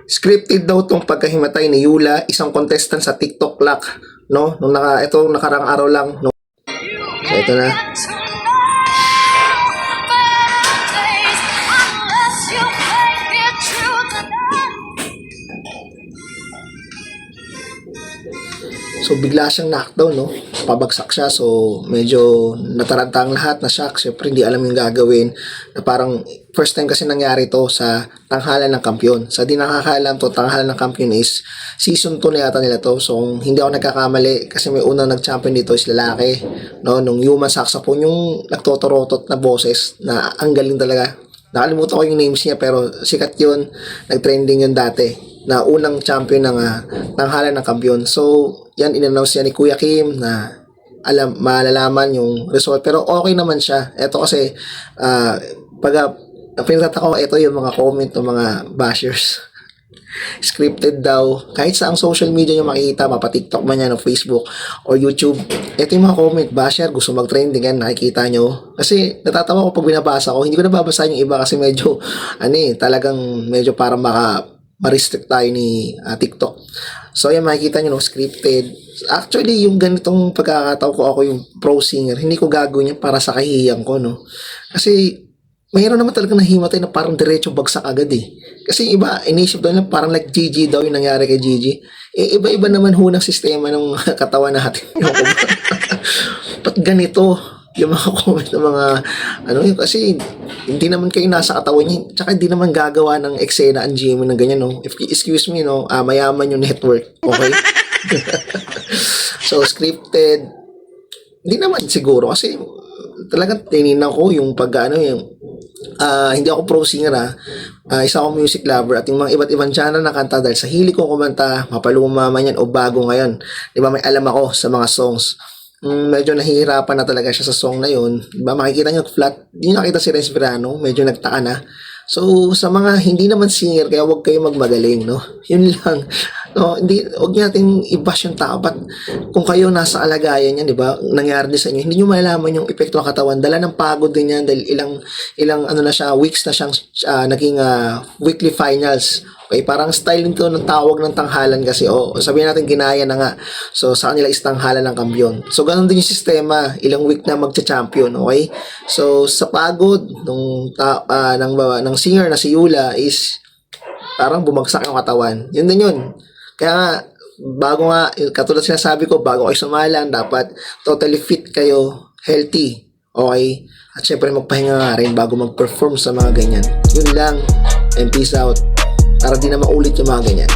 Scripted daw tong pagkahimatay ni Yula, isang contestant sa TikTok Lock, no? Ito nakarang araw lang, no? So, ito na. So bigla siyang knockdown, no? Pabagsak siya, so medyo nataranta ang lahat, na shock. Syempre hindi alam yung gagawin, na parang first time kasi nangyari to sa tanghalan ng kampiyon. Sa di nakakaalam to, tanghalan ng kampiyon is season 2 na yata nila to. So kung hindi ako nagkakamali, kasi may unang nag-champion dito is lalaki, no? Nung human saxophone, yung nagtotorotot na boses, na ang galing talaga. Nakalimutan ko yung names niya, pero sikat yun, nag-trending yun dati, na unang champion ng tanghalan ng kampiyon. So yan, in-announce niya ni Kuya Kim na malalaman yung result. Pero okay naman siya. Ito kasi, pinatata ko, ito yung mga comment ng mga bashers. Scripted daw. Kahit sa ang social media nyo makikita, mapa-TikTok man yan, o Facebook, o YouTube. Ito yung mga comment, basher, gusto mag-trending yan, nakikita nyo. Kasi natatawa ko pag binabasa ko. Hindi ko nababasa yung iba kasi medyo, talagang medyo parang ma-restrict tayo ni TikTok. So, yan, makikita nyo, no, scripted. Actually, yung ganitong pagkakataon ko, ako yung pro singer, hindi ko gagawin yan para sa kahihiyang ko, no? Kasi, mayroon naman talaga nahimatay na parang diretso bagsak agad, eh. Kasi iba, inisip daw nila, parang like Gigi daw yung nangyari kay Gigi. Eh, iba-iba naman ho ng sistema ng katawan natin. Ba't ganito? Yung mga comment ng mga, kasi hindi naman kayo nasa katawan niya, tsaka hindi naman gagawa ng eksena ang GM ng ganyan, no? Excuse me, no? Mayaman yung network, okay? So, scripted, hindi naman siguro, kasi talagang tininan ko yung hindi ako pro singer, isa akong music lover, at yung mga iba't ibang channel na kanta, dahil sa hili ko kumanta, mapaluma man yan o bago ngayon, di ba, may alam ako sa mga songs. Medyo nahihirapan na talaga siya sa song na yun. Diba, makikita nyo flat. Hindi nakita si Renz Verano, medyo nagtaka na. So, sa mga hindi naman singer, kaya wag kayo magmagaling, no? Yun lang. No, wag natin i-bash yung tao. But kung kayo nasa alagayan yan, di ba, nangyari din sa inyo, hindi nyo malalaman yung epekto ng katawan. Dala ng pagod din yan, dahil ilang na siya, weeks na siyang naging weekly finals. Okay, parang style nito ng tawag ng tanghalan kasi, sabihin natin ginaya na nga. So, sa kanila is tanghalan ng kampiyon. So, ganun din yung sistema, ilang week na magcha-champion, okay? So, sa pagod ng singer na si Yula is parang bumagsak yung katawan. Yun din yun. Kaya nga, katulad sinasabi ko, bago kayo sumalan, dapat totally fit kayo, healthy, okay? At syempre, magpahinga nga rin bago mag-perform sa mga ganyan. Yun lang, and peace out. Para di na maulit yung mga ganyan.